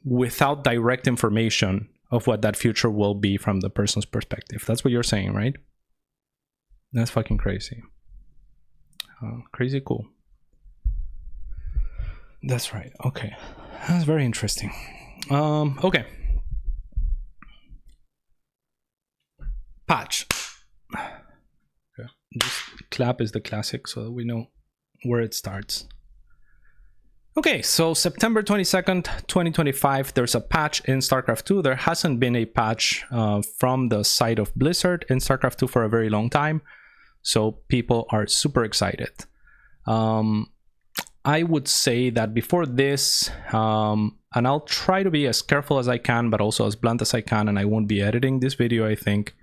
without direct information of what that future will be from the person's perspective. That's what you're saying, right? That's fucking crazy. Crazy cool. That's right. Okay. That's very interesting. Okay. Patch. Okay. This clap is the classic so that we know where it starts. Okay, so September 22nd, 2025, there's a patch in StarCraft 2. There hasn't been a patch from the side of Blizzard in StarCraft 2 for a very long time, so people are super excited. I would say that before this, and I'll try to be as careful as I can, but also as blunt as I can, and I won't be editing this video, I think.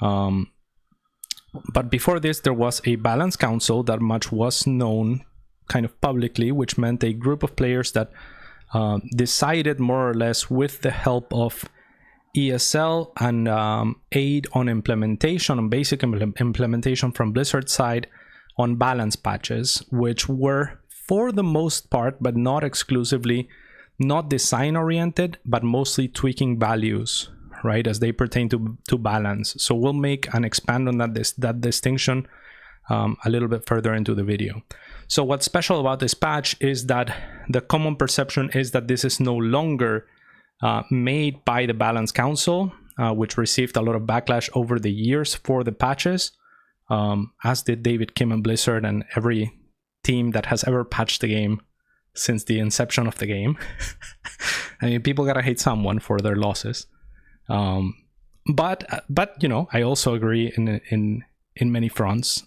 But before this, there was a balance council that much was known kind of publicly, which meant a group of players that decided more or less with the help of ESL and aid on implementation, on basic implementation from Blizzard's side, on balance patches, which were for the most part, but not exclusively, not design oriented, but mostly tweaking values, right, as they pertain to balance. So we'll make and expand on that distinction a little bit further into the video. So what's special about this patch is that the common perception is that this is no longer made by the Balance Council, which received a lot of backlash over the years for the patches, as did David Kim and Blizzard and every team that has ever patched the game since the inception of the game. I mean, people gotta hate someone for their losses. But you know, I also agree in many fronts.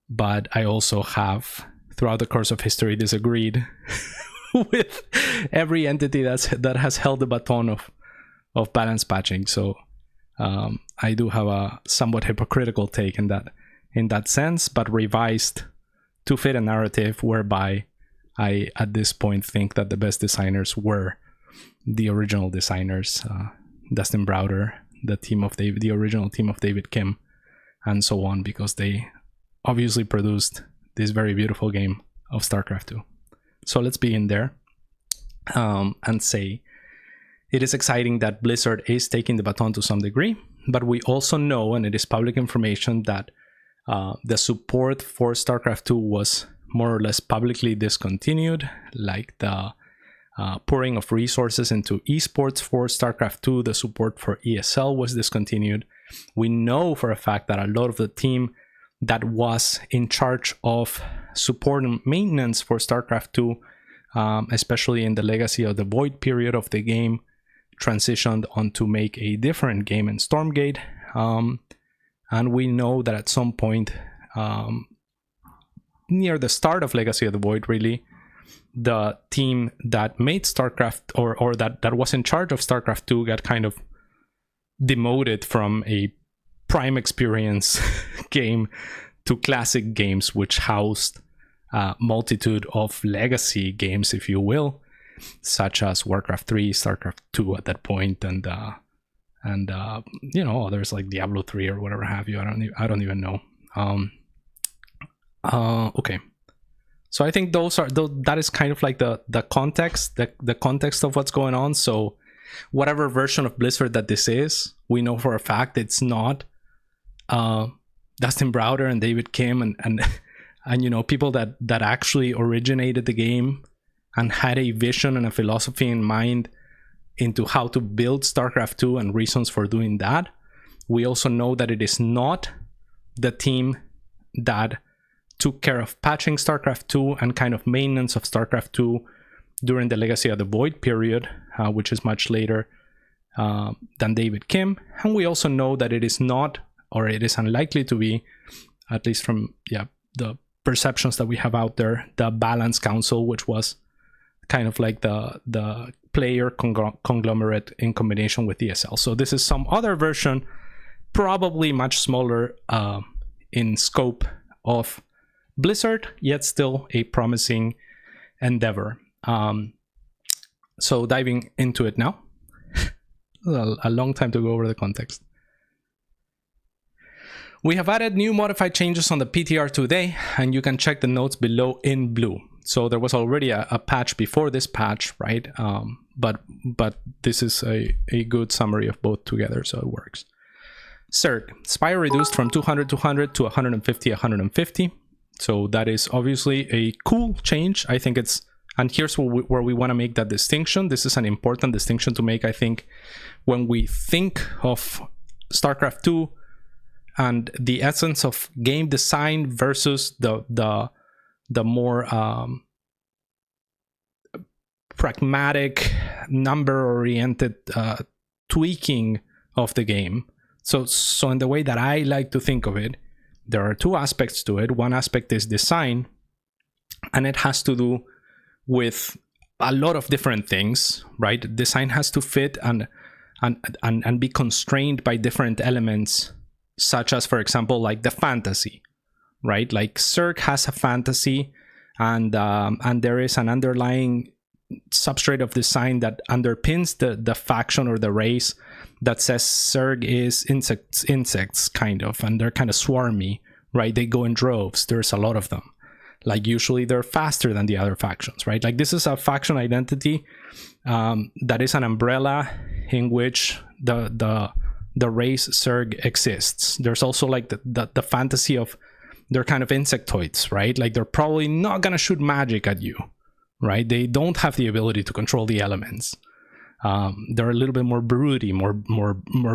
But I also have, throughout the course of history, disagreed with every entity that has held the baton of balance patching. So I do have a somewhat hypocritical take in that sense, but revised to fit a narrative whereby I, at this point, think that the best designers were the original designers, Dustin Browder, the original team of David Kim, and so on, because they obviously produced this very beautiful game of StarCraft 2. So let's begin there and say it is exciting that Blizzard is taking the baton to some degree, but we also know, and it is public information, that the support for StarCraft 2 was more or less publicly discontinued, like the pouring of resources into esports for StarCraft 2, the support for ESL was discontinued. We know for a fact that a lot of the team that was in charge of support and maintenance for StarCraft 2, especially in the Legacy of the Void period of the game, transitioned on to make a different game in Stormgate. And we know that at some point, near the start of Legacy of the Void, really, the team that made StarCraft, or that was in charge of StarCraft 2, got kind of demoted from a prime experience game to classic games, which housed a multitude of legacy games, if you will, such as Warcraft 3, StarCraft 2 at that point, and you know, others like Diablo 3 or whatever have you. I don't even know. Okay, so I think that is kind of like the context, the context of what's going on. So whatever version of Blizzard that this is, we know for a fact it's not Dustin Browder and David Kim and you know, people that actually originated the game and had a vision and a philosophy in mind into how to build StarCraft 2 and reasons for doing that. We also know that it is not the team that took care of patching StarCraft 2 and kind of maintenance of StarCraft 2 during the Legacy of the Void period, which is much later than David Kim. And we also know that it is not, or it is unlikely to be, at least from the perceptions that we have out there, the Balance Council, which was kind of like the player conglomerate in combination with ESL. So this is some other version, probably much smaller in scope of Blizzard, yet still a promising endeavor. So diving into it now. A long time to go over the context. We have added new modified changes on the PTR today, and you can check the notes below in blue. So there was already a patch before this patch, right? But this is a good summary of both together, so it works. Zerg, Spire reduced from 200 to 150 150. So that is obviously a cool change. I think it's, and here's where we want to make that distinction. This is an important distinction to make, I think, when we think of StarCraft 2 and the essence of game design versus the more pragmatic, number-oriented tweaking of the game. So in the way that I like to think of it, there are two aspects to it. One aspect is design, and it has to do with a lot of different things, right? Design has to fit and be constrained by different elements, such as, for example, like the fantasy, right? Like Zerg has a fantasy, and there is an underlying substrate of design that underpins the faction or the race that says Zerg is insects kind of, and they're kind of swarmy, right? They go in droves. There's a lot of them. Like usually they're faster than the other factions, right? Like this is a faction identity that is an umbrella in which the race Zerg exists. There's also like the fantasy of they're kind of insectoids, right? Like they're probably not gonna shoot magic at you, right? They don't have the ability to control the elements. They're a little bit more broody, more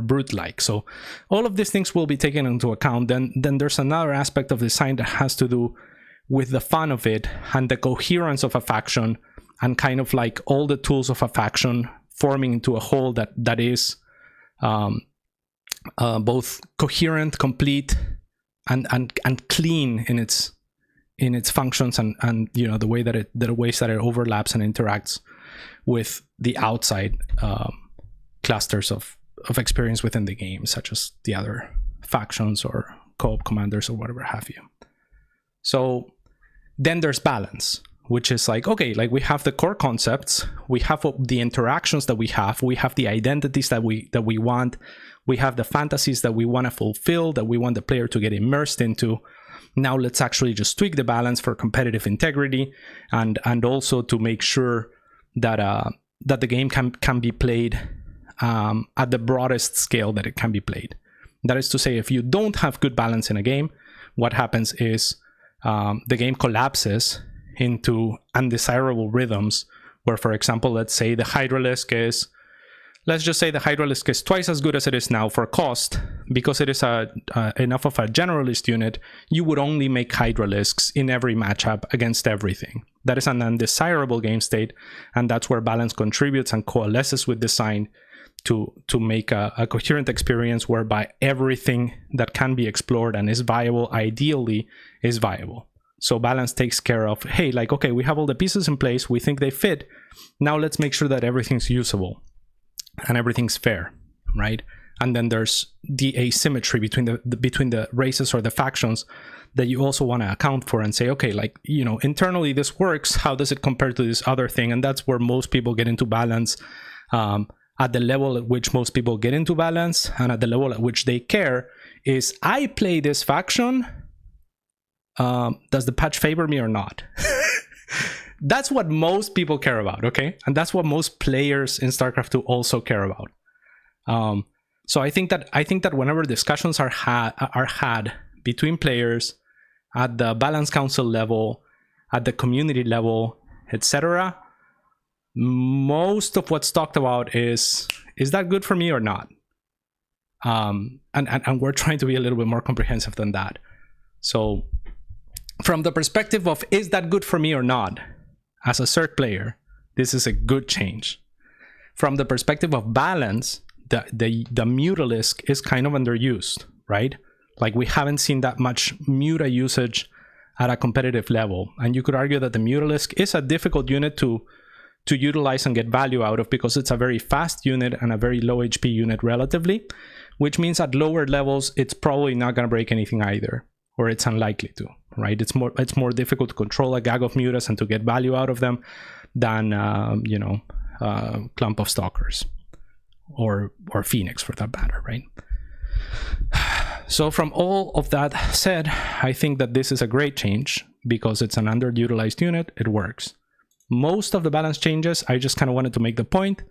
brute-like. So all of these things will be taken into account. Then there's another aspect of design that has to do with the fun of it and the coherence of a faction, and kind of like all the tools of a faction forming into a whole that is both coherent, complete, and clean in its functions, and you know, the ways that it overlaps and interacts with the outside clusters of experience within the game, such as the other factions or co-op commanders or whatever have you. So then there's balance, which is like, okay, like we have the core concepts, we have the interactions that we have the identities that we want, we have the fantasies that we want to fulfill, that we want the player to get immersed into. Now let's actually just tweak the balance for competitive integrity, and also to make sure that the game can be played at the broadest scale that it can be played. That is to say, if you don't have good balance in a game, what happens is the game collapses into undesirable rhythms, where, for example, let's say the Hydralisk is, let's just say the Hydralisk is twice as good as it is now for cost, because it is enough of a generalist unit. You would only make Hydralisks in every matchup against everything. That is an undesirable game state, and that's where balance contributes and coalesces with design to make a coherent experience whereby everything that can be explored and is viable, ideally, is viable. So balance takes care of, hey, like, okay, we have all the pieces in place, we think they fit, now let's make sure that everything's usable and everything's fair, right? And then there's the asymmetry between the races or the factions that you also want to account for and say, okay, like, you know, internally this works, how does it compare to this other thing? And that's where most people get into balance, at the level at which most people get into balance, and at the level at which they care is, I play this faction, does the patch favor me or not? That's what most people care about, okay? And that's what most players in StarCraft 2 also care about. So I think that whenever discussions are had between players at the balance council level, at the community level, etc., most of what's talked about is that good for me or not? And we're trying to be a little bit more comprehensive than that. So from the perspective of, is that good for me or not? As a Zerg player, this is a good change. From the perspective of balance, the Mutalisk is kind of underused, right? Like, we haven't seen that much Muta usage at a competitive level. And you could argue that the Mutalisk is a difficult unit to utilize and get value out of, because it's a very fast unit and a very low HP unit relatively, which means at lower levels, it's probably not going to break anything either, or it's unlikely to, right? It's more difficult to control a gag of mutas and to get value out of them than, clump of stalkers or Phoenix for that matter, right? So from all of that said, I think that this is a great change because it's an underutilized unit. It works. Most of the balance changes, I just kind of wanted to make the point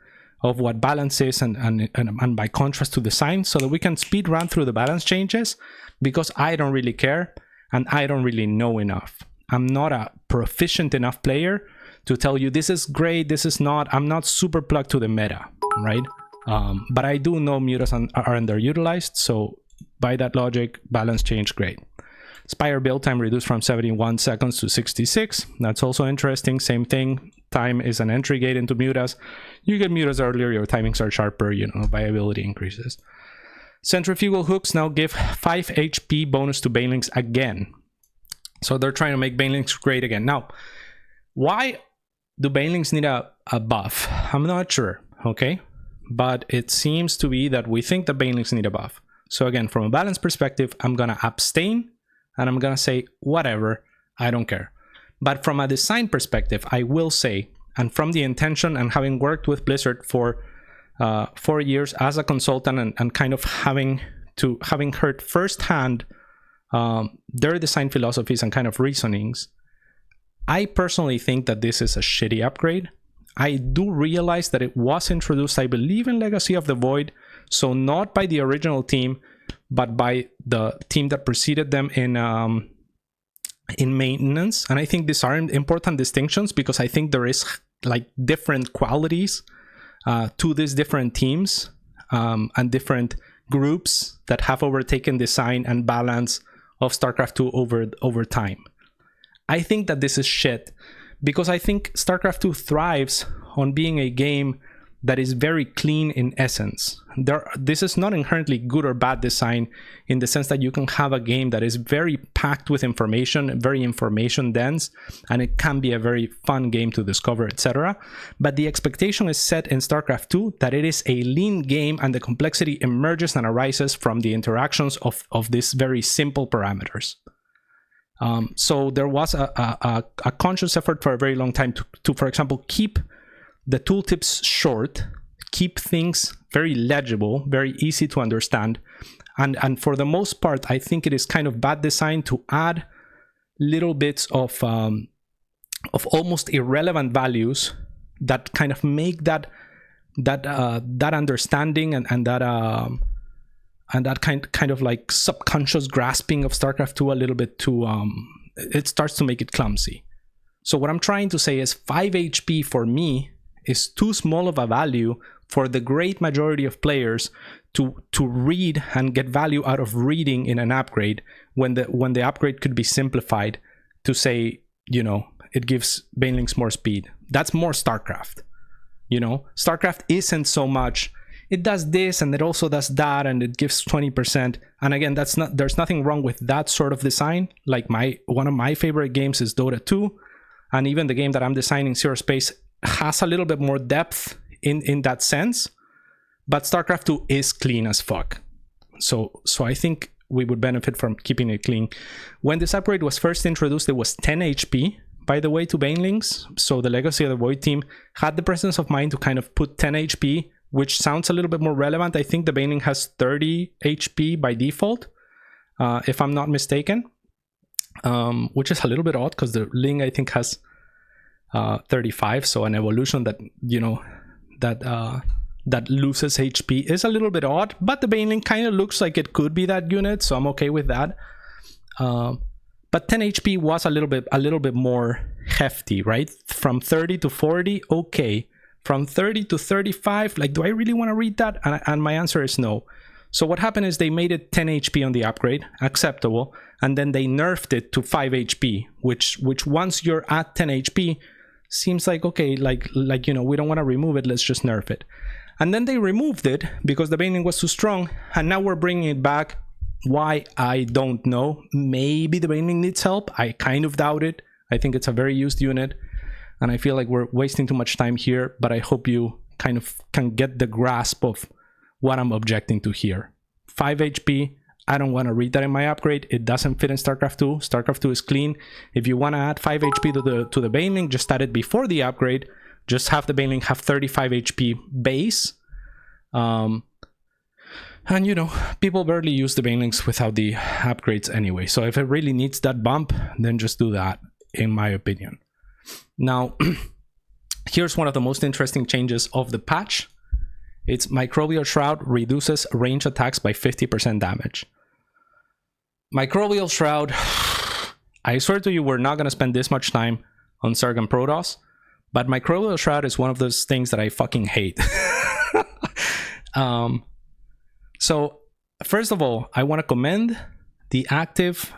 of what balance is and by contrast to design, so that we can speed run through the balance changes, because I don't really care and I don't really know enough. I'm not a proficient enough player to tell you this is great, this is not. I'm not super plugged to the meta, right? But I do know mutas are underutilized, so by that logic, balance change, great. Spire build time reduced from 71 seconds to 66. That's also interesting. Same thing. Time is an entry gate into mutas. You get mutas earlier, your timings are sharper, you know, viability increases. Centrifugal hooks now give 5 HP bonus to banelings again. So they're trying to make banelings great again. Now, why do banelings need a buff? I'm not sure, okay? But it seems to be that we think the banelings need a buff. So again, from a balance perspective, I'm gonna abstain and I'm gonna say, whatever, I don't care. But from a design perspective, I will say, and from the intention and having worked with Blizzard for 4 years as a consultant and kind of having heard firsthand their design philosophies and kind of reasonings, I personally think that this is a shitty upgrade. I do realize that it was introduced, I believe, in Legacy of the Void, so not by the original team, but by the team that preceded them in maintenance. And I think these are important distinctions, because I think there is like different qualities to these different teams and different groups that have overtaken design and balance of StarCraft 2 over time. I think that this is shit, because I think StarCraft 2 thrives on being a game that is very clean in essence. This is not inherently good or bad design, in the sense that you can have a game that is very packed with information, very information dense, and it can be a very fun game to discover, etc. But the expectation is set in StarCraft 2 that it is a lean game, and the complexity emerges and arises from the interactions of these very simple parameters. So there was a conscious effort for a very long time to, for example, keep the tooltips short, keep things very legible, very easy to understand. And for the most part, I think it is kind of bad design to add little bits of almost irrelevant values that kind of make that understanding and that kind of like subconscious grasping of StarCraft 2 a little bit too, it starts to make it clumsy. So what I'm trying to say is 5 HP for me is too small of a value for the great majority of players to read and get value out of reading in an upgrade, when the upgrade could be simplified to say, you know, it gives banelings more speed. That's more StarCraft. You know, StarCraft isn't so much, it does this and it also does that and it gives 20%. And again, there's nothing wrong with that sort of design. Like one of my favorite games is Dota 2, and even the game that I'm designing, Zero Space, has a little bit more depth in that sense, but StarCraft 2 is clean as fuck. So I think we would benefit from keeping it clean. When this upgrade was first introduced, it was 10 HP, by the way, to banelings. So the Legacy of the Void team had the presence of mind to kind of put 10 HP, which sounds a little bit more relevant. I think the baneling has 30 HP by default, if I'm not mistaken, which is a little bit odd because the Ling, I think, has 35, so an evolution that, you know, that loses HP is a little bit odd, but the baneling kind of looks like it could be that unit, so I'm okay with that. But 10 HP was a little bit more hefty, right? From 30 to 40, okay. From 30 to 35, like, do I really want to read that? And my answer is no. So what happened is they made it 10 HP on the upgrade, acceptable, and then they nerfed it to 5 HP, which once you're at 10 HP, seems like, okay, like you know, we don't want to remove it, let's just nerf it. And then they removed it because the baneling was too strong, and now we're bringing it back. Why? I don't know. Maybe the baneling needs help. I kind of doubt it. I think it's a very used unit, and I feel like we're wasting too much time here, but I hope you kind of can get the grasp of what I'm objecting to here. 5 HP, I don't want to read that in my upgrade. It doesn't fit in StarCraft 2. StarCraft 2 is clean. If you want to add 5 HP to the baneling, just add it before the upgrade. Just have the baneling have 35 HP base. And you know, people barely use the banelings without the upgrades anyway. So if it really needs that bump, then just do that, in my opinion. Now, here's one of the most interesting changes of the patch. It's Microbial Shroud reduces range attacks by 50% damage. Microbial Shroud, I swear to you, we're not going to spend this much time on Zerg and Protoss, but Microbial Shroud is one of those things that I fucking hate. So, first of all, I want to commend the active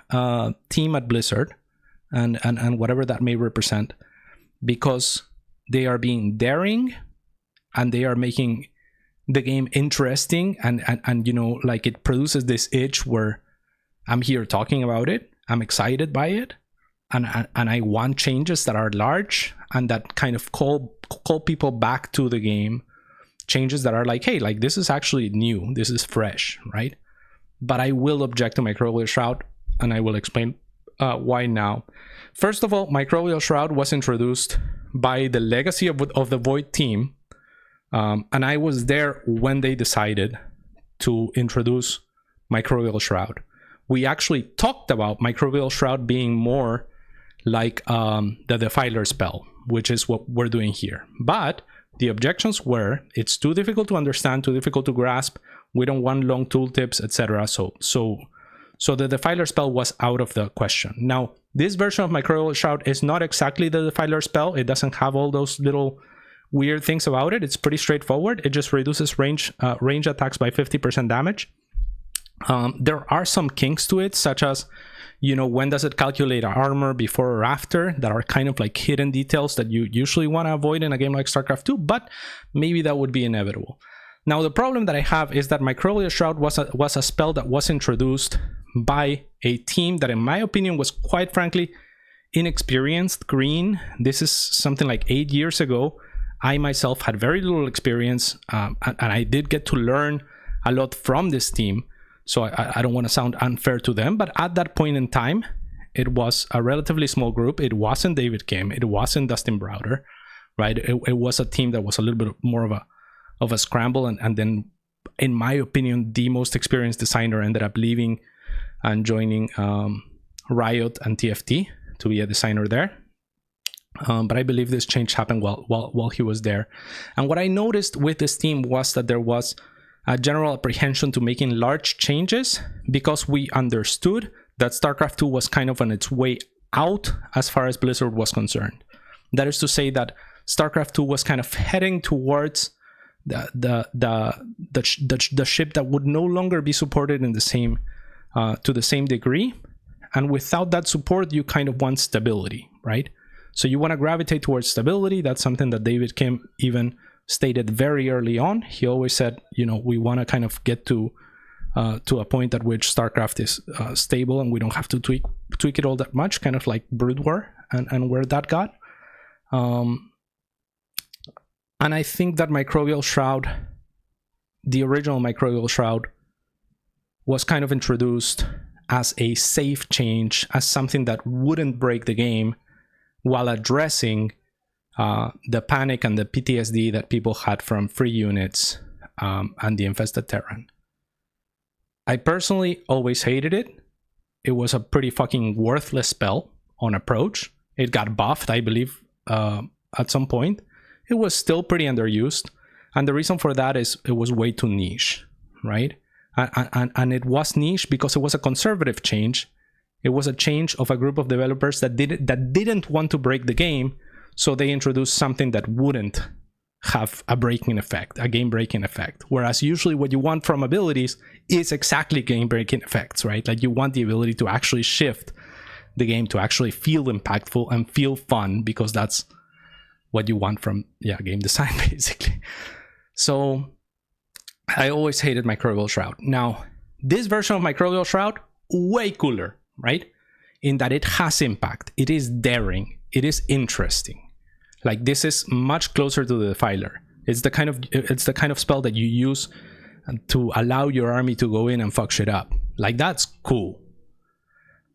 team at Blizzard and whatever that may represent, because they are being daring and they are making the game interesting, and you know, like, it produces this itch where I'm here talking about it, I'm excited by it, and I want changes that are large and that kind of call people back to the game. Changes that are like, hey, like, this is actually new, this is fresh, right? But I will object to Microbial Shroud, and I will explain why now. First of all, Microbial Shroud was introduced by the legacy of the Void team, and I was there when they decided to introduce Microbial Shroud. We actually talked about Microbial Shroud being more like the Defiler spell, which is what we're doing here. But the objections were, it's too difficult to understand, too difficult to grasp, we don't want long tooltips, etc. So the Defiler spell was out of the question. Now, this version of Microbial Shroud is not exactly the Defiler spell. It doesn't have all those little weird things about it. It's pretty straightforward. It just reduces range attacks by 50% damage. There are some kinks to it, such as, you know, when does it calculate armor before or after, that are kind of like hidden details that you usually want to avoid in a game like StarCraft 2, but maybe that would be inevitable. Now, the problem that I have is that Microbial Shroud was a spell that was introduced by a team that, in my opinion, was quite frankly inexperienced. Green, this is something like 8 years ago. I myself had very little experience, and I did get to learn a lot from this team. So I don't want to sound unfair to them, but at that point in time, it was a relatively small group. It wasn't David Kim, it wasn't Dustin Browder, right? It was a team that was a little bit more of a scramble, and then, in my opinion, the most experienced designer ended up leaving and joining Riot and TFT to be a designer there. But I believe this change happened while he was there. And what I noticed with this team was that there was a general apprehension to making large changes, because we understood that StarCraft 2 was kind of on its way out as far as Blizzard was concerned. That is to say that StarCraft 2 was kind of heading towards the ship that would no longer be supported in the same to the same degree, and without that support, you kind of want stability, right? So you want to gravitate towards stability. That's something that David Kim even stated very early on. He always said, you know, we want to kind of get to a point at which StarCraft is stable and we don't have to tweak it all that much, kind of like Brood War and where that got. And I think that Microbial Shroud, the original Microbial Shroud, was kind of introduced as a safe change, as something that wouldn't break the game, while addressing the panic and the PTSD that people had from free units and the infested Terran. I personally always hated it. It was a pretty fucking worthless spell on approach. It got buffed, I believe, at some point. It was still pretty underused, and the reason for that is it was way too niche, right? And it was niche because it was a conservative change. It was a change of a group of developers that didn't want to break the game, so they introduced something that wouldn't have a breaking effect, a game breaking effect. Whereas usually what you want from abilities is exactly game breaking effects, right? Like, you want the ability to actually shift the game to actually feel impactful and feel fun, because that's what you want from game design, basically. So I always hated Microbial Shroud. Now, this version of Microbial Shroud, way cooler, right? In that it has impact, it is daring, it is interesting. Like, this is much closer to the Defiler. It's the kind of spell that you use to allow your army to go in and fuck shit up. Like, that's cool.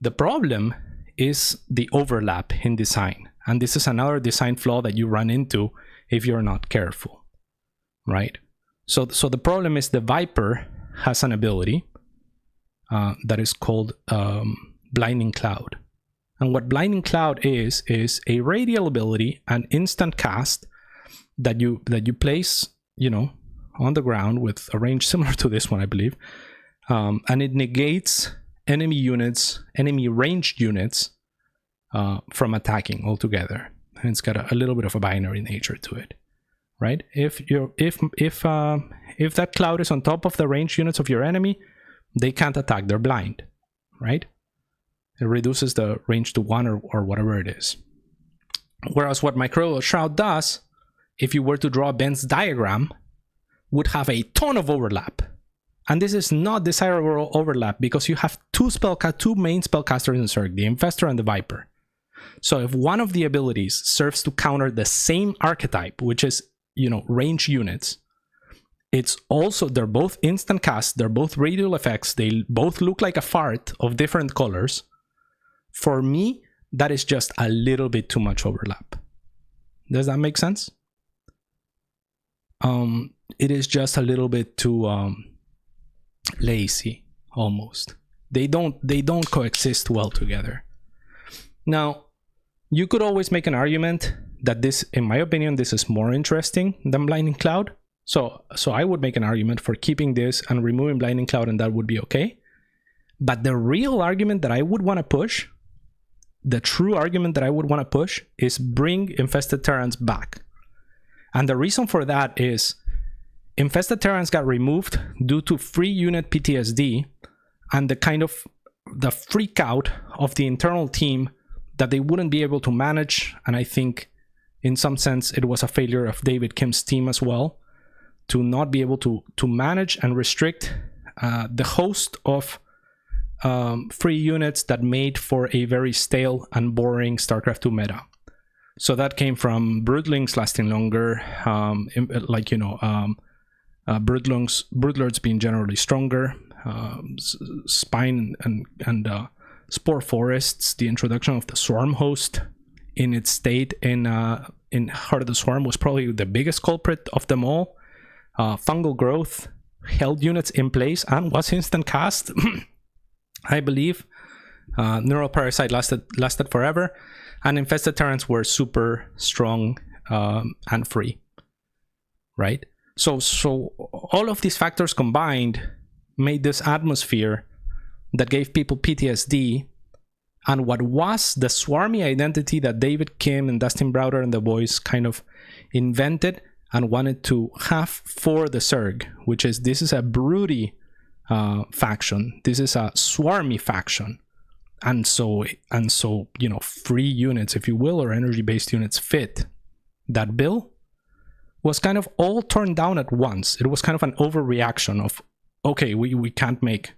The problem is the overlap in design. And this is another design flaw that you run into if you're not careful, right? So the problem is the Viper has an ability that is called Blinding Cloud. And what Blinding Cloud is a radial ability, an instant cast that you place, you know, on the ground with a range similar to this one, I believe. And it negates enemy units, enemy ranged units from attacking altogether. And it's got a little bit of a binary nature to it, right? If that cloud is on top of the ranged units of your enemy, they can't attack, they're blind, right? It reduces the range to 1 or whatever it is. Whereas what Microbial Shroud does, if you were to draw a Venn diagram, would have a ton of overlap. And this is not desirable overlap because you have two main spellcasters in Zerg, the Infestor and the Viper. So if one of the abilities serves to counter the same archetype, which is, you know, range units, it's also, they're both instant casts, they're both radial effects, they both look like a fart of different colors. For me, that is just a little bit too much overlap. Does that make sense? It is just a little bit too lazy, almost. They don't coexist well together. Now, you could always make an argument that this, in my opinion, this is more interesting than Blinding Cloud. So I would make an argument for keeping this and removing Blinding Cloud, and that would be okay. But the real argument that I would want to push, the true argument that I would want to push, is bring Infested Terrans back. And the reason for that is Infested Terrans got removed due to free unit PTSD and the kind of the freak out of the internal team that they wouldn't be able to manage. And I think in some sense it was a failure of David Kim's team as well, to not be able to manage and restrict the host of free units that made for a very stale and boring StarCraft 2 meta. So that came from broodlings lasting longer, broodlords being generally stronger, spine and spore forests, the introduction of the swarm host in its state in Heart of the Swarm was probably the biggest culprit of them all. Fungal growth held units in place and was instant cast. I believe Neural Parasite lasted forever, and Infested Terrans were super strong and free, right? So all of these factors combined made this atmosphere that gave people PTSD, and what was the swarmy identity that David Kim and Dustin Browder and the boys kind of invented and wanted to have for the Zerg, which is, this is a broody faction, this is a swarmy faction, and so you know, free units, if you will, or energy-based units fit that bill, was kind of all torn down at once. It was kind of an overreaction of, okay, we can't make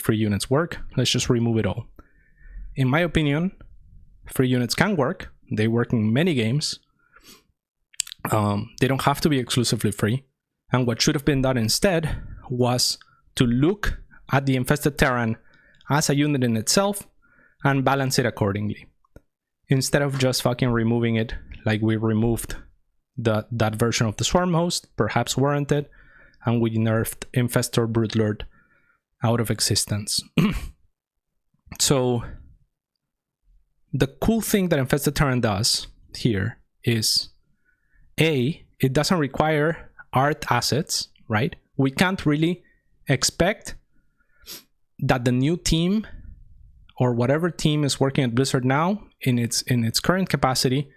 free units work, let's just remove it all. In my opinion, free units can work. They work in many games. They don't have to be exclusively free. And what should have been done instead was to look at the Infested Terran as a unit in itself and balance it accordingly, instead of just fucking removing it like we removed that version of the Swarm host, perhaps warranted, and we nerfed Infestor Broodlord out of existence. So the cool thing that Infested Terran does here is, A, it doesn't require art assets, right? We can't really expect that the new team, or whatever team is working at Blizzard now in its current capacity,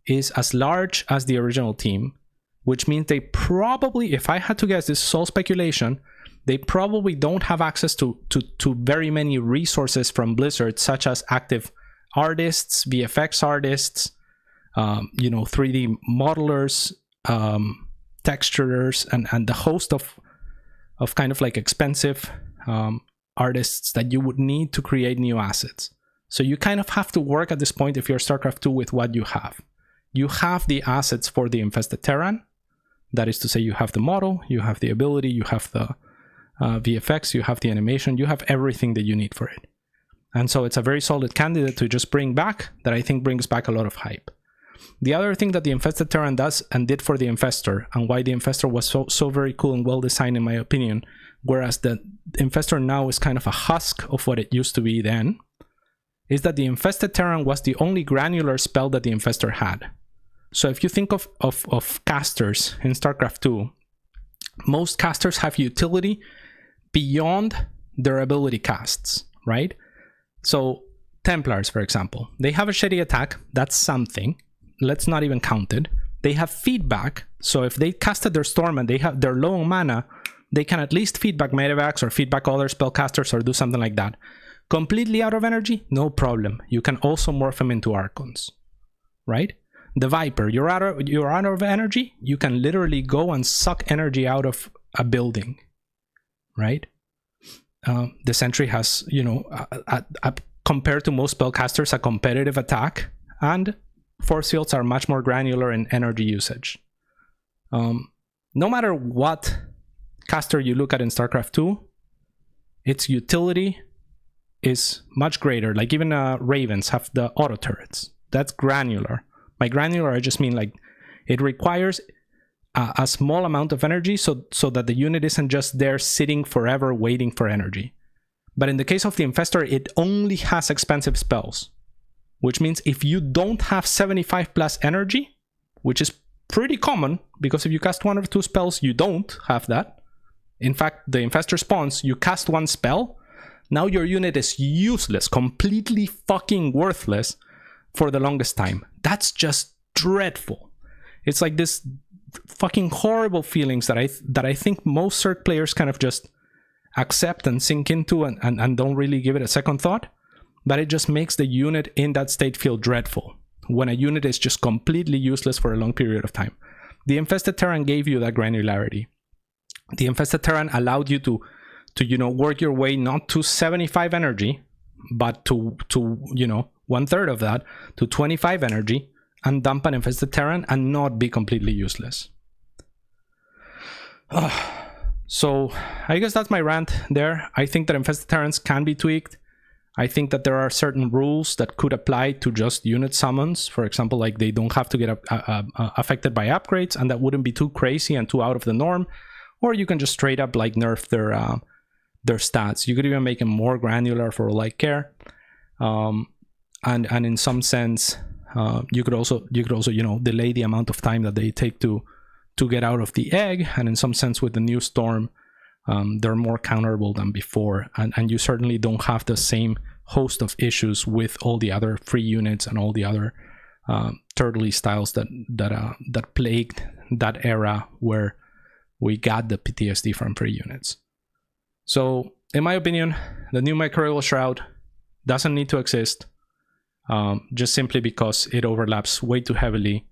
is as large as the original team, which means they probably, if I had to guess, this is all speculation, they probably don't have access to very many resources from Blizzard, such as active artists, VFX artists, 3D modelers, texturers, and the host of kind of like expensive artists that you would need to create new assets. So you kind of have to work at this point, if you're StarCraft 2, with what you have. You have the assets for the Infested Terran. That is to say, you have the model, you have the ability, you have the VFX, you have the animation, you have everything that you need for it. And so it's a very solid candidate to just bring back, that I think brings back a lot of hype. The other thing that the Infested Terran does and did for the Infestor, and why the Infestor was so very cool and well designed in my opinion, whereas the Infestor now is kind of a husk of what it used to be then, is that the Infested Terran was the only granular spell that the Infestor had. So if you think of casters in StarCraft 2, most casters have utility beyond their ability casts, right? So Templars, for example, they have a shitty attack, that's something. Let's not even count it. They have feedback, so if they casted their Storm and they're low on mana, they can at least feedback medevacs or feedback other spellcasters or do something like that. Completely out of energy? No problem. You can also morph them into Archons, right? The Viper, you're out of energy, you can literally go and suck energy out of a building, right? The Sentry has, you know, compared to most spellcasters, a competitive attack, and force fields are much more granular in energy usage. No matter what caster you look at in StarCraft 2, its utility is much greater. Like even Ravens have the auto turrets. That's granular. By granular, I just mean like it requires a small amount of energy so that the unit isn't just there sitting forever waiting for energy. But in the case of the Infestor, it only has expensive spells, which means if you don't have 75 plus energy, which is pretty common, because if you cast 1 or 2 spells, you don't have that. In fact, the Infestor spawns, you cast 1 spell, now your unit is useless, completely fucking worthless for the longest time. That's just dreadful. It's like this fucking horrible feelings that I think most Zerg players kind of just accept and sink into and don't really give it a second thought. But it just makes the unit in that state feel dreadful when a unit is just completely useless for a long period of time. The Infested Terran gave you that granularity. The Infested Terran allowed you to you know, work your way not to 75 energy, but to you know, 1/3 of that, to 25 energy, and dump an Infested Terran and not be completely useless. So I guess that's my rant there. I think that Infested Terrans can be tweaked. I think that there are certain rules that could apply to just unit summons. For example, like they don't have to get affected by upgrades, and that wouldn't be too crazy and too out of the norm. Or you can just straight up like nerf their stats. You could even make them more granular for all I care. And in some sense, you could also you know, delay the amount of time that they take to get out of the egg. And in some sense, with the new Storm, they're more counterable than before, and you certainly don't have the same host of issues with all the other free units and all the other turtley styles that plagued that era where we got the PTSD from free units. So in my opinion, the new Microbial Shroud doesn't need to exist, just simply because it overlaps way too heavily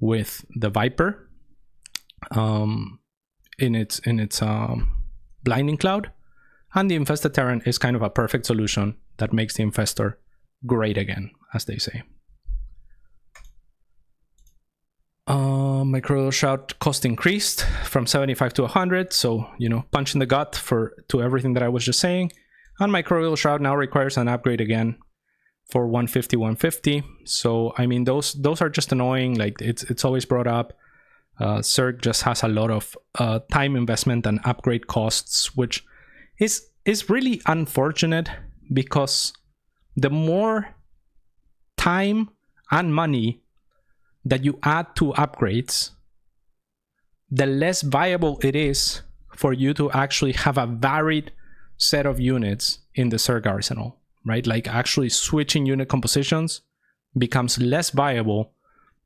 with the Viper in its Blinding Cloud, and the Infested Terran is kind of a perfect solution that makes the Infestor great again, as they say. Microbial Shroud cost increased from 75 to 100, so, you know, punch in the gut to everything that I was just saying. And Microbial Shroud now requires an upgrade again for 150. So I mean, those are just annoying. Like it's always brought up. Zerg just has a lot of time investment and upgrade costs, which is really unfortunate, because the more time and money that you add to upgrades, the less viable it is for you to actually have a varied set of units in the Zerg arsenal, right? Like actually switching unit compositions becomes less viable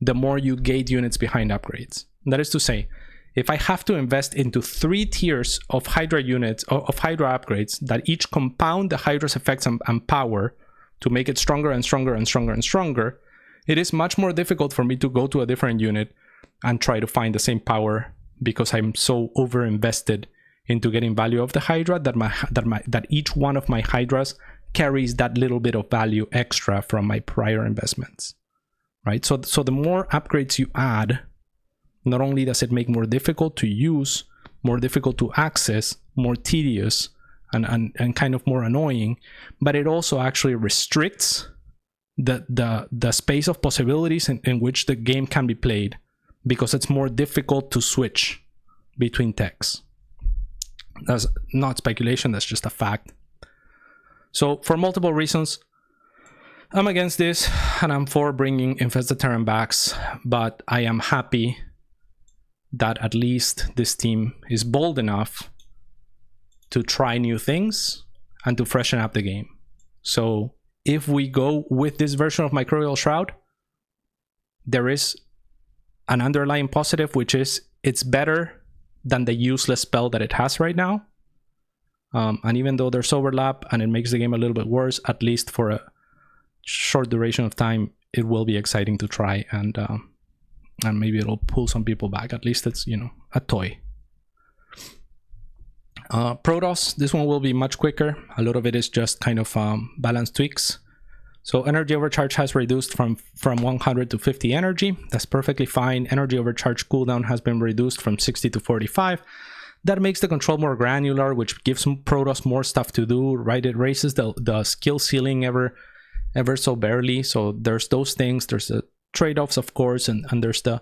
the more you gate units behind upgrades. That is to say, if I have to invest into 3 tiers of Hydra units, of Hydra upgrades that each compound the Hydra's effects and power to make it stronger and stronger and stronger and stronger, it is much more difficult for me to go to a different unit and try to find the same power, because I'm so over invested into getting value of the Hydra that each one of my Hydras carries that little bit of value extra from my prior investments, right? So the more upgrades you add, not only does it make more difficult to use, more difficult to access, more tedious, and kind of more annoying, but it also actually restricts the space of possibilities in which the game can be played, because it's more difficult to switch between techs. That's not speculation, that's just a fact. So for multiple reasons, I'm against this, and I'm for bringing infested Terran backs, but I am happy that at least this team is bold enough to try new things and to freshen up the game. So if we go with this version of Microbial Shroud, there is an underlying positive, which is it's better than the useless spell that it has right now. And even though there's overlap and it makes the game a little bit worse, at least for a short duration of time, it will be exciting to try, and maybe it'll pull some people back. At least it's, you know, a toy. Protoss, this one will be much quicker. A lot of it is just kind of balance tweaks. So energy overcharge has reduced from 100 to 50 energy. That's perfectly fine. Energy overcharge cooldown has been reduced from 60 to 45. That makes the control more granular, which gives Protoss more stuff to do, right? It raises the skill ceiling ever so barely. So there's those things. There's the trade-offs, of course, and there's the...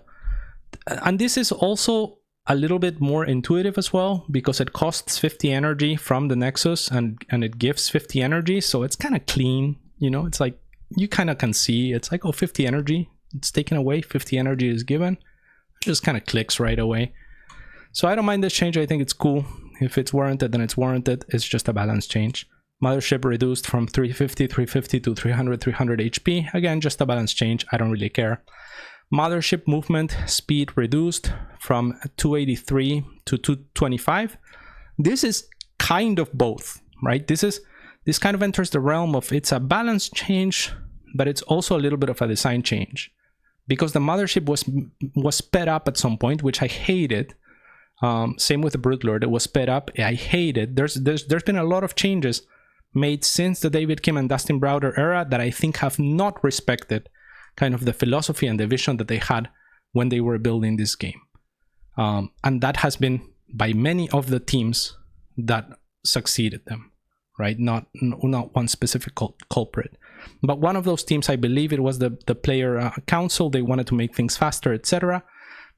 And this is also a little bit more intuitive as well, because it costs 50 energy from the Nexus and it gives 50 energy. So it's kind of clean, you know? It's like, you kind of can see, it's like, oh, 50 energy, it's taken away, 50 energy is given. It just kind of clicks right away. So I don't mind this change. I think it's cool. If it's warranted, then it's warranted. It's just a balance change. Mothership reduced from 350 to 300 HP. Again, just a balance change. I don't really care. Mothership movement speed reduced from 283 to 225. This is kind of both, right? This kind of enters the realm of, it's a balance change, but it's also a little bit of a design change, because the Mothership was sped up at some point, which I hated. Same with the Brood Lord, it was sped up. I hate it. There's been a lot of changes made since the David Kim and Dustin Browder era that I think have not respected kind of the philosophy and the vision that they had when they were building this game. And that has been by many of the teams that succeeded them, right? Not one specific culprit. But one of those teams, I believe it was the player council, they wanted to make things faster, etc.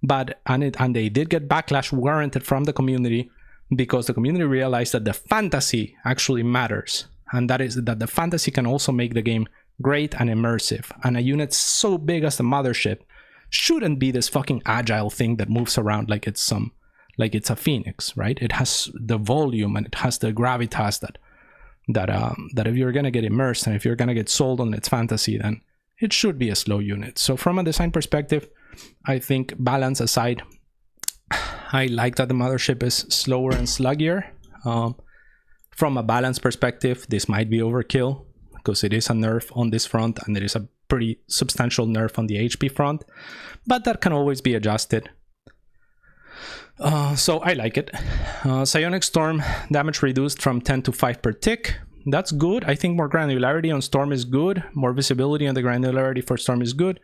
And they did get backlash warranted from the community, because the community realized that the fantasy actually matters, and that is that the fantasy can also make the game great and immersive. And a unit so big as the Mothership shouldn't be this fucking agile thing that moves around like it's a phoenix, right? It has the volume and it has the gravitas that if you're gonna get immersed and if you're gonna get sold on its fantasy, then it should be a slow unit. So from a design perspective, I think, balance aside, I like that the Mothership is slower and sluggier. From a balance perspective, this might be overkill, because it is a nerf on this front and there is a pretty substantial nerf on the HP front, but that can always be adjusted. So I like it. Psionic Storm damage reduced from 10 to 5 per tick. That's good. I think more granularity on Storm is good. More visibility on the granularity for Storm is good.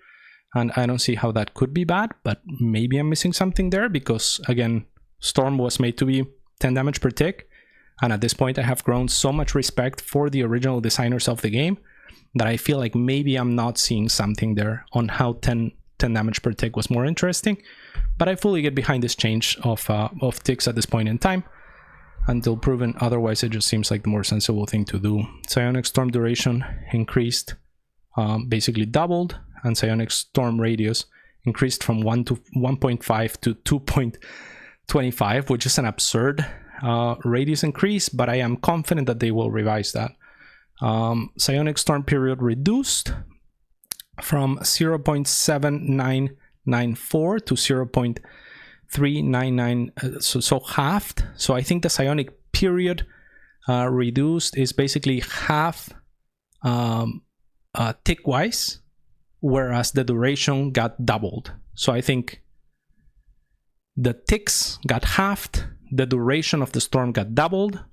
And I don't see how that could be bad, but maybe I'm missing something there, because again, Storm was made to be 10 damage per tick. And at this point, I have grown so much respect for the original designers of the game that I feel like maybe I'm not seeing something there on how 10 damage per tick was more interesting. But I fully get behind this change of ticks at this point in time. Until proven otherwise, it just seems like the more sensible thing to do. Psionic Storm duration increased, basically doubled, and Psionic Storm radius increased from 1.5 to 2.25, which is an absurd radius increase, but I am confident that they will revise that. Psionic Storm period reduced from 0.7994 to 0.399, so halved. So I think the psionic period reduced is basically half tick wise, whereas the duration got doubled. So I think the ticks got halved, the duration of the storm got doubled,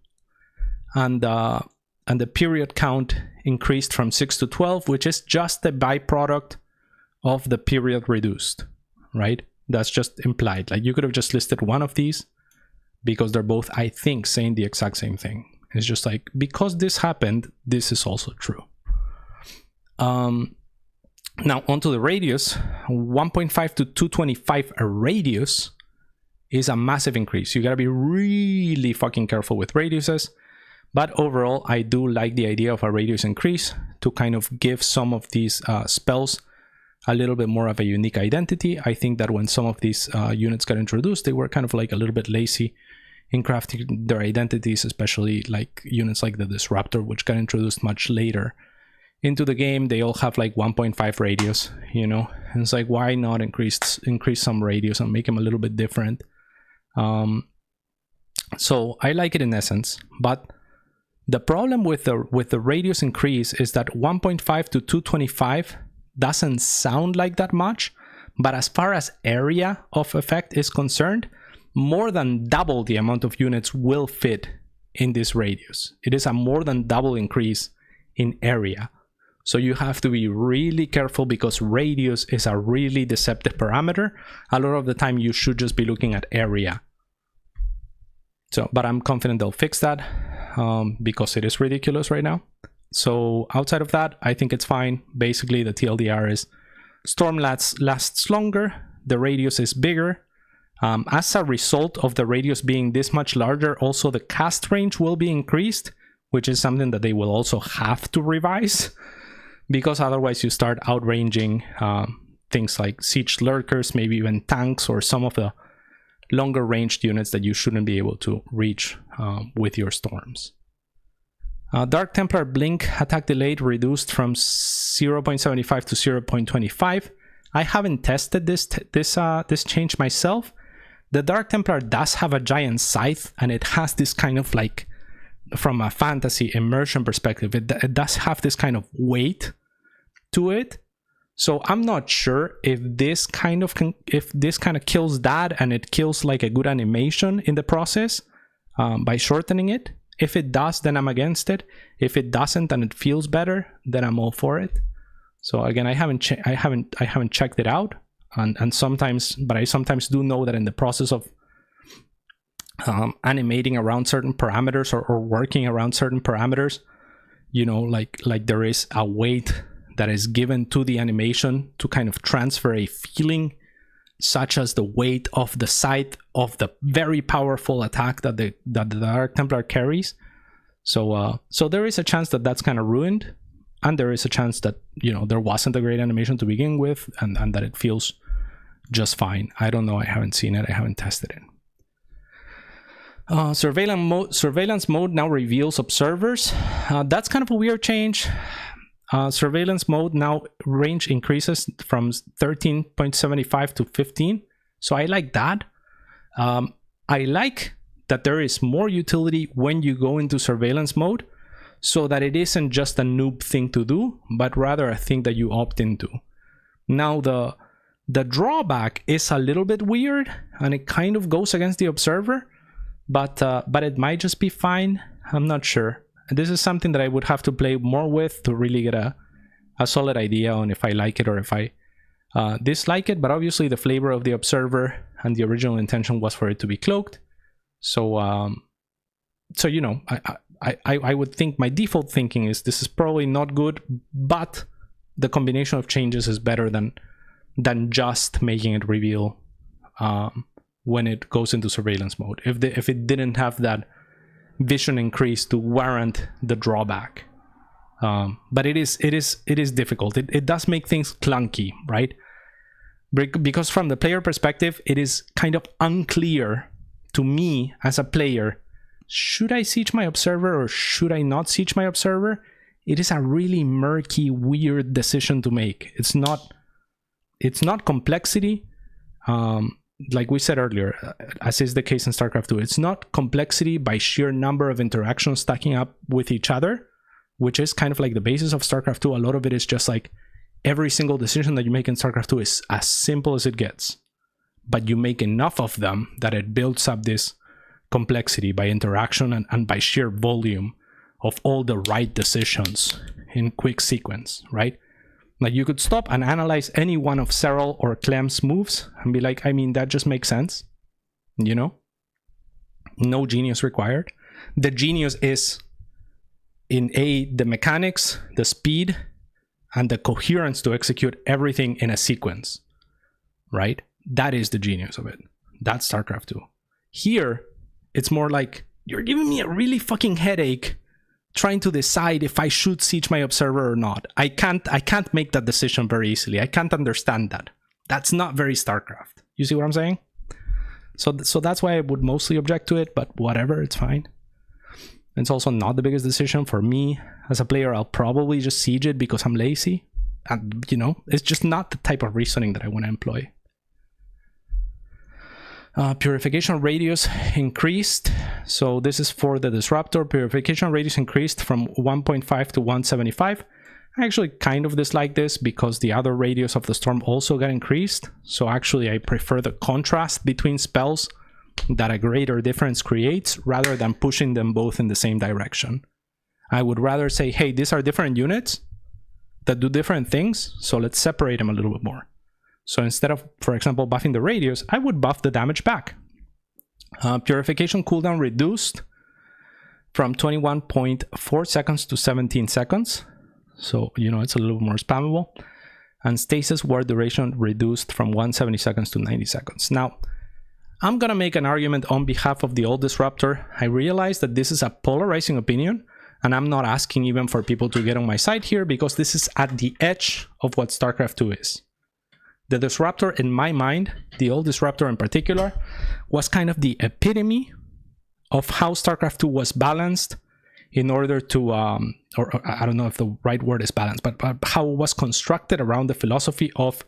and the period count increased from 6 to 12, which is just the byproduct of the period reduced, right? That's just implied. Like, you could have just listed one of these, because they're both, I think, saying the exact same thing. It's just like, because this happened, this is also true. Now onto the radius. 1.5 to 225 a radius is a massive increase. You gotta be really fucking careful with radiuses. But overall, I do like the idea of a radius increase to kind of give some of these spells a little bit more of a unique identity. I think that when some of these units got introduced, they were kind of like a little bit lazy in crafting their identities, especially like units like the Disruptor, which got introduced much later into the game. They all have like 1.5 radius, you know, and it's like, why not increase some radius and make them a little bit different? So I like it in essence, but the problem with the radius increase is that 1.5 to 225 doesn't sound like that much, but as far as area of effect is concerned, more than double the amount of units will fit in this radius. It is a more than double increase in area. So you have to be really careful because radius is a really deceptive parameter. A lot of the time you should just be looking at area. So, but I'm confident they'll fix that because it is ridiculous right now. So outside of that, I think it's fine. Basically, the TLDR is Storm lasts longer, the radius is bigger. As a result of the radius being this much larger, also the cast range will be increased, which is something that they will also have to revise, because otherwise you start outranging things like siege lurkers, maybe even tanks, or some of the longer ranged units that you shouldn't be able to reach with your storms. Dark Templar Blink attack delayed reduced from 0.75 to 0.25. I haven't tested this change myself. The Dark Templar does have a giant scythe, and it has this kind of like, from a fantasy immersion perspective, it does have this kind of weight to it. So I'm not sure if this kind of kills that, and it kills like a good animation in the process by shortening it. If it does, then I'm against it. If it doesn't and it feels better, then I'm all for it. So again, I haven't checked it out, and sometimes, but I sometimes do know that in the process of animating around certain parameters or working around certain parameters, you know, like there is a weight that is given to the animation to kind of transfer a feeling, such as the weight of the scythe of the very powerful attack that the Dark Templar carries. So there is a chance that that's kind of ruined, and there is a chance that, you know, there wasn't a great animation to begin with, and that it feels just fine. I don't know. I haven't seen it. I haven't tested it. Surveillance mode now reveals observers. That's kind of a weird change. Surveillance mode now range increases from 13.75 to 15. So I like that. I like that there is more utility when you go into surveillance mode, so that it isn't just a noob thing to do, but rather a thing that you opt into. Now the drawback is a little bit weird, and it kind of goes against the observer, but it might just be fine. I'm not sure. This is something that I would have to play more with to really get a solid idea on if I like it or if I dislike it. But obviously the flavor of the observer and the original intention was for it to be cloaked. So you know, I would think, my default thinking is this is probably not good, but the combination of changes is better than just making it reveal when it goes into surveillance mode. If it didn't have that vision increase to warrant the drawback. But it is difficult. It does make things clunky, right? Because from the player perspective, it is kind of unclear to me as a player, should I siege my observer or should I not siege my observer? It is a really murky, weird decision to make. It's not complexity. Like we said earlier, as is the case in StarCraft 2, it's not complexity by sheer number of interactions stacking up with each other, which is kind of like the basis of StarCraft 2. A lot of it is just like every single decision that you make in StarCraft 2 is as simple as it gets, but you make enough of them that it builds up this complexity by interaction and by sheer volume of all the right decisions in quick sequence, right? Like you could stop and analyze any one of Serral or Clem's moves and be like, I mean, that just makes sense, you know? No genius required. The genius is in the mechanics, the speed, and the coherence to execute everything in a sequence, right? That is the genius of it. That's StarCraft 2. Here, it's more like, you're giving me a really fucking headache trying to decide if I should siege my observer or not. I can't make that decision very easily. I can't understand that. That's not very StarCraft. You see what I'm saying? So that's why I would mostly object to it, but whatever, it's fine. It's also not the biggest decision for me as a player. I'll probably just siege it because I'm lazy. And, you know, it's just not the type of reasoning that I want to employ. Purification radius increased. So this is for the disruptor. Purification radius increased from 1.5 to 175. I actually kind of dislike this because the other radius of the storm also got increased. So actually I prefer the contrast between spells that a greater difference creates rather than pushing them both in the same direction. I would rather say, hey, these are different units that do different things, so let's separate them a little bit more. So instead of, for example, buffing the radius, I would buff the damage back. Purification cooldown reduced from 21.4 seconds to 17 seconds. So, you know, it's a little more spammable. And stasis war duration reduced from 170 seconds to 90 seconds. Now, I'm gonna make an argument on behalf of the old disruptor. I realize that this is a polarizing opinion, and I'm not asking even for people to get on my side here because this is at the edge of what StarCraft 2 is. The disruptor, in my mind, the old disruptor in particular, was kind of the epitome of how StarCraft 2 was balanced in order to, or I don't know if the right word is balanced, but how it was constructed around the philosophy of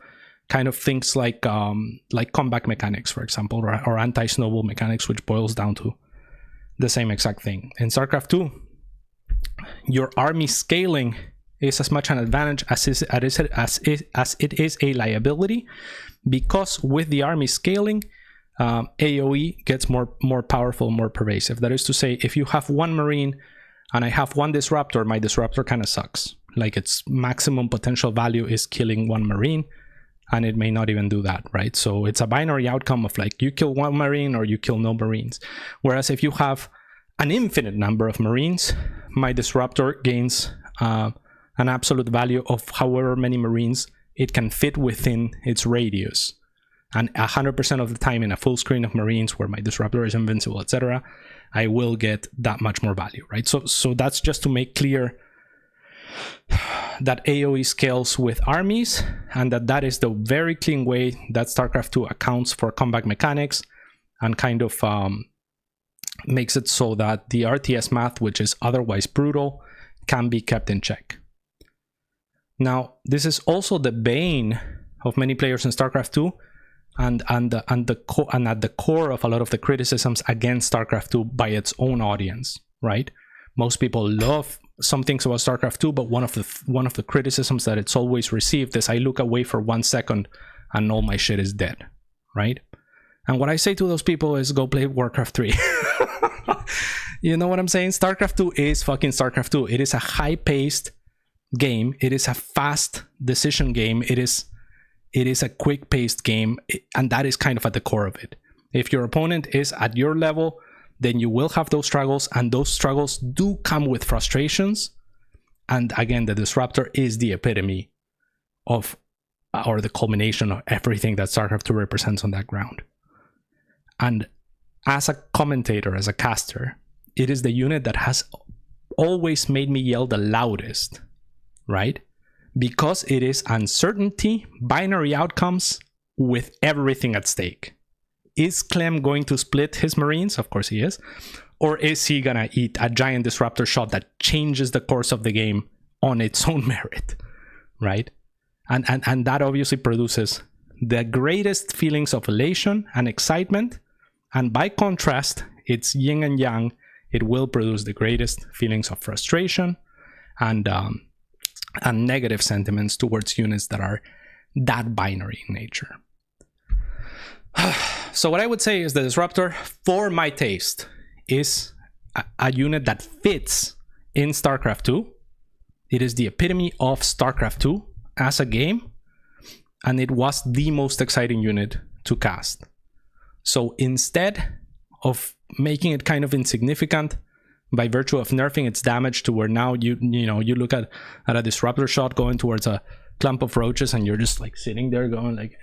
kind of things like comeback mechanics, for example, or anti-snowball mechanics, which boils down to the same exact thing. In StarCraft 2, your army scaling is as much an advantage as it is a liability, because with the army scaling, AoE gets more powerful, more pervasive. That is to say, if you have one Marine and I have one disruptor, my disruptor kind of sucks. Like, its maximum potential value is killing one Marine, and it may not even do that, right? So it's a binary outcome of like, you kill one Marine or you kill no Marines. Whereas if you have an infinite number of Marines, my disruptor gains an absolute value of however many Marines it can fit within its radius. And 100% of the time in a full screen of Marines where my disruptor is invincible, etc., I will get that much more value, right? So that's just to make clear that AoE scales with armies, and that is the very clean way that StarCraft 2 accounts for combat mechanics and kind of makes it so that the RTS math, which is otherwise brutal, can be kept in check. Now, this is also the bane of many players in StarCraft 2, and at the core of a lot of the criticisms against StarCraft 2 by its own audience, right? Most people love some things about StarCraft 2, but one of the criticisms that it's always received is I look away for 1 second and all my shit is dead, right? And what I say to those people is go play Warcraft 3. You know what I'm saying? StarCraft 2 is fucking StarCraft 2. It is a high-paced game. It is a fast decision game. It is a quick-paced game, and that is kind of at the core of it. If your opponent is at your level, then you will have those struggles, and those struggles do come with frustrations. And again, the disruptor is the epitome of, or the culmination of everything that StarCraft 2 represents on that ground. And as a commentator, as a caster, it is the unit that has always made me yell the loudest, right? Because it is uncertainty, binary outcomes with everything at stake. Is Clem going to split his Marines? Of course he is. Or is he gonna eat a giant disruptor shot that changes the course of the game on its own merit, right? And that obviously produces the greatest feelings of elation and excitement. And by contrast, it's yin and yang. It will produce the greatest feelings of frustration and negative sentiments towards units that are that binary in nature. So what I would say is the disruptor, for my taste, is a unit that fits in StarCraft 2. It is the epitome of StarCraft 2 as a game, and it was the most exciting unit to cast. So instead of making it kind of insignificant by virtue of nerfing its damage to where now you look at a disruptor shot going towards a clump of roaches and you're just like sitting there going like,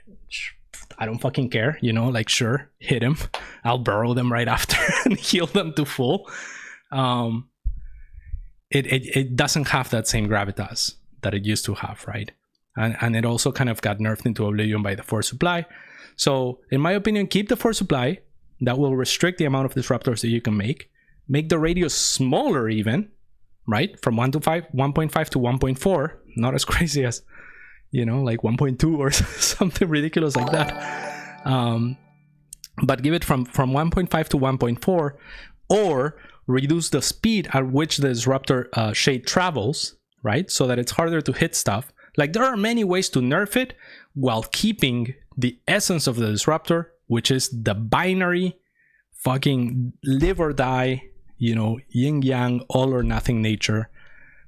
I don't fucking care, like, sure, hit him, I'll burrow them right after and heal them to full. It doesn't have that same gravitas that it used to have, right? And it also kind of got nerfed into oblivion by the force supply. So in my opinion, keep the force supply. That will restrict the amount of disruptors that you can make the radius smaller even, right? From 1.5 to 1.4, not as crazy as, like 1.2 or something ridiculous like that. But give it from 1.5 to 1.4, or reduce the speed at which the disruptor shade travels, right? So that it's harder to hit stuff. Like, there are many ways to nerf it while keeping the essence of the disruptor, which is the binary fucking live or die, yin yang, all or nothing nature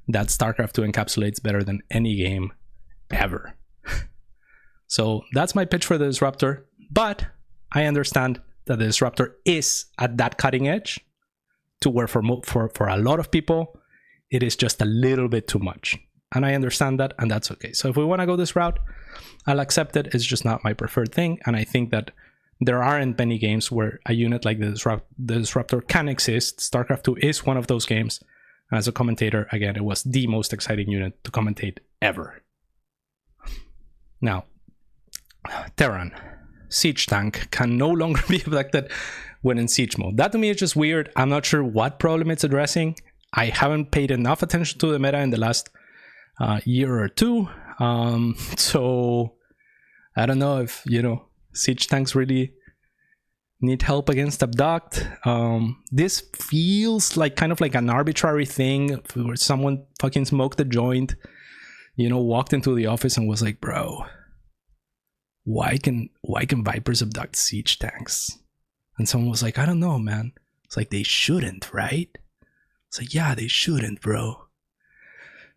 that StarCraft 2 encapsulates better than any game ever. So that's my pitch for the disruptor, but I understand that the disruptor is at that cutting edge to where for a lot of people it is just a little bit too much, and I understand that, and that's okay. So if we want to go this route, I'll accept it. It's just not my preferred thing, and I think that there aren't many games where a unit like the disruptor can exist. StarCraft 2 is one of those games. As a commentator, again, it was the most exciting unit to commentate ever. Now, Terran, siege tank, can no longer be abducted when in siege mode. That to me is just weird. I'm not sure what problem it's addressing. I haven't paid enough attention to the meta in the last year or two. So I don't know if, siege tanks really need help against abduct. This feels like kind of like an arbitrary thing where someone fucking smoked a joint, walked into the office and was like, bro, why can Vipers abduct siege tanks? And someone was like, I don't know, man. It's like, they shouldn't, right? It's like, yeah, they shouldn't, bro.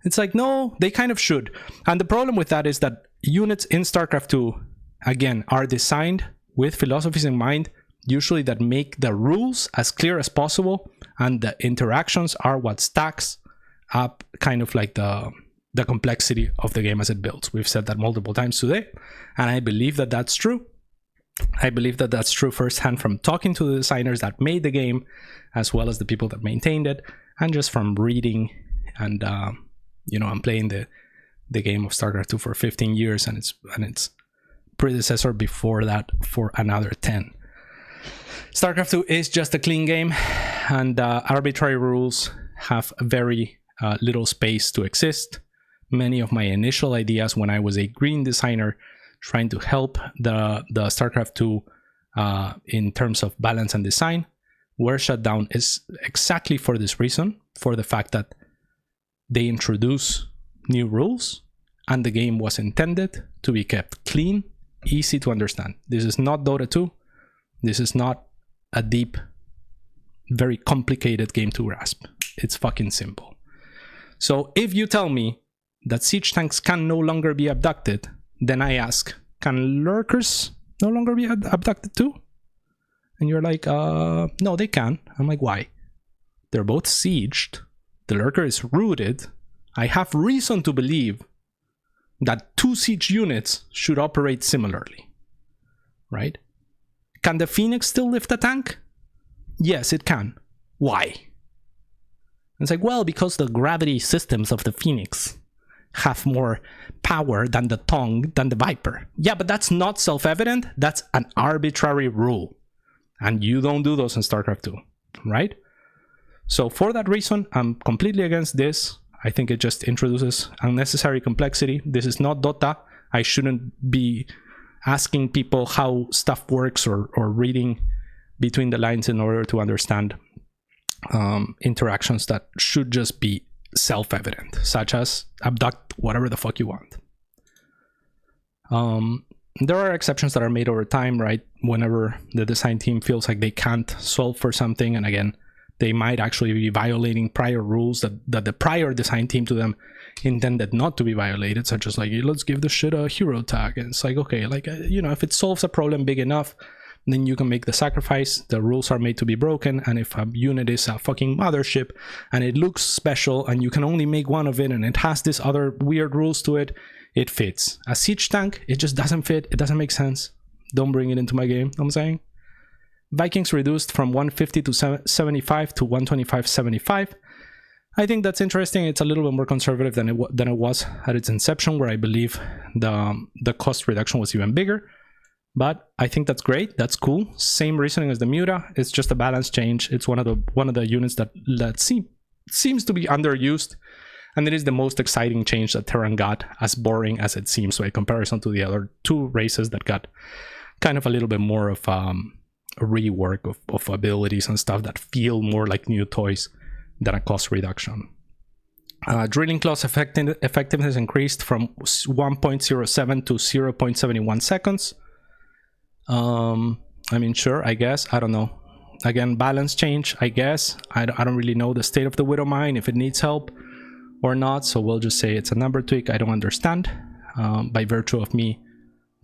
It's like, no, they kind of should. And the problem with that is that units in StarCraft 2, again, are designed with philosophies in mind, usually that make the rules as clear as possible, and the interactions are what stacks up kind of like the complexity of the game as it builds. We've said that multiple times today, and I believe that that's true. I believe that that's true firsthand from talking to the designers that made the game, as well as the people that maintained it, and just from reading and I'm playing the game of StarCraft 2 for 15 years, and its predecessor before that for another 10. StarCraft 2 is just a clean game, and arbitrary rules have very little space to exist. Many of my initial ideas when I was a green designer trying to help the StarCraft 2 in terms of balance and design were shut down is exactly for this reason, for the fact that they introduce new rules and the game was intended to be kept clean, easy to understand. This is not Dota 2. This is not a deep, very complicated game to grasp. It's fucking simple. So if you tell me that siege tanks can no longer be abducted, then I ask, can lurkers no longer be abducted too? And you're like, no, they can. I'm like, why? They're both sieged. The lurker is rooted. I have reason to believe that two siege units should operate similarly, right? Can the Phoenix still lift a tank? Yes, it can. Why? It's like, well, because the gravity systems of the Phoenix have more power than the tongue, than the Viper. Yeah, but that's not self-evident. That's an arbitrary rule. And you don't do those in StarCraft 2, right? So for that reason, I'm completely against this. I think it just introduces unnecessary complexity. This is not Dota. I shouldn't be asking people how stuff works or reading between the lines in order to understand interactions that should just be self-evident, such as abduct whatever the fuck you want. There are exceptions that are made over time, right? Whenever the design team feels like they can't solve for something, and again, they might actually be violating prior rules that the prior design team to them intended not to be violated, such as like, let's give the shit a hero tag. And it's like, okay, like, if it solves a problem big enough, then you can make the sacrifice. The rules are made to be broken, and if a unit is a fucking mothership and it looks special and you can only make one of it and it has this other weird rules to it, it fits. A siege tank, it just doesn't fit. It doesn't make sense. Don't bring it into my game, you know what I'm saying? Vikings reduced from 150 to 75 to 125-75. I think that's interesting. It's a little bit more conservative than it was at its inception, where I believe the cost reduction was even bigger. But I think that's great. That's cool. Same reasoning as the Muta. It's just a balance change. It's one of the units that seems to be underused, and it is the most exciting change that Terran got, as boring as it seems by comparison to the other two races that got kind of a little bit more of a rework of abilities and stuff that feel more like new toys than a cost reduction. Drilling claws effectiveness increased from 1.07 to 0.71 seconds. I mean, sure, I guess. I don't know. Again, balance change, I guess. I don't really know the state of the Widow Mine, if it needs help or not, so we'll just say it's a number tweak I don't understand, by virtue of me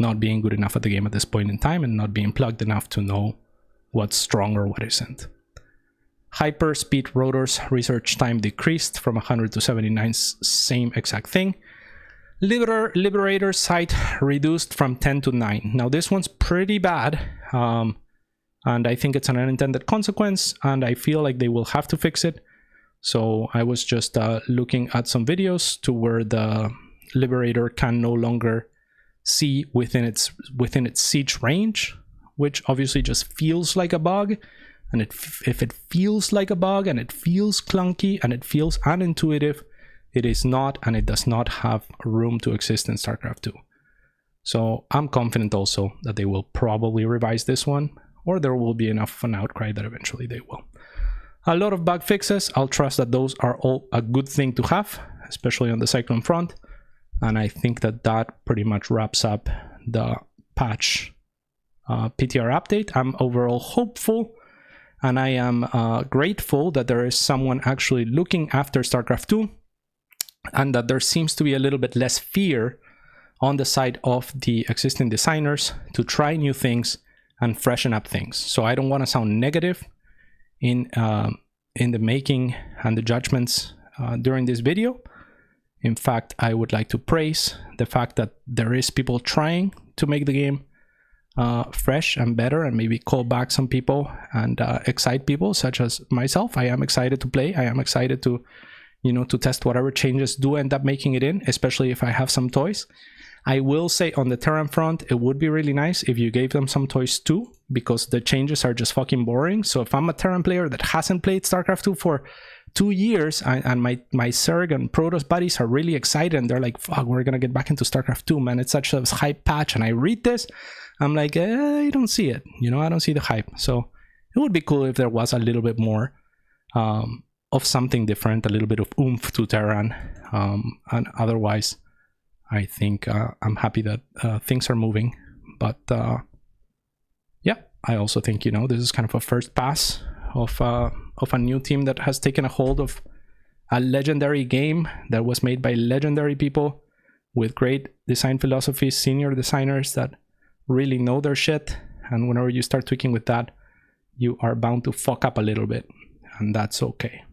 not being good enough at the game at this point in time and not being plugged enough to know what's strong or what isn't. Hyper speed rotors research time decreased from 100 to 79, same exact thing. Liberator sight reduced from 10 to 9. Now this one's pretty bad, and I think it's an unintended consequence, and I feel like they will have to fix it. So I was just looking at some videos to where the Liberator can no longer see within its siege range, which obviously just feels like a bug. And if it feels like a bug and it feels clunky and it feels unintuitive, it is not, and it does not have room to exist in StarCraft 2. So I'm confident also that they will probably revise this one, or there will be enough of an outcry that eventually they will. A lot of bug fixes. I'll trust that those are all a good thing to have, especially on the Cyclone front. And I think that pretty much wraps up the patch PTR update. I'm overall hopeful, and I am grateful that there is someone actually looking after StarCraft 2, and that there seems to be a little bit less fear on the side of the existing designers to try new things and freshen up things. So I don't want to sound negative in the making and the judgments during this video. In fact, I would like to praise the fact that there is people trying to make the game fresh and better, and maybe call back some people and excite people such as myself. I am excited to play. I am excited to, to test whatever changes do end up making it in, especially if I have some toys. I will say on the Terran front, it would be really nice if you gave them some toys too, because the changes are just fucking boring. So if I'm a Terran player that hasn't played StarCraft 2 for 2 years, and my Zerg and Protoss buddies are really excited, and they're like, fuck, we're gonna get back into StarCraft 2, man, it's such a hype patch, and I read this, I'm like, I don't see it, I don't see the hype. So it would be cool if there was a little bit more of something different, a little bit of oomph to Terran, and otherwise I think I'm happy that things are moving. But yeah, I also think, this is kind of a first pass of a new team that has taken a hold of a legendary game that was made by legendary people with great design philosophies, senior designers that really know their shit. And whenever you start tweaking with that, you are bound to fuck up a little bit, and that's okay.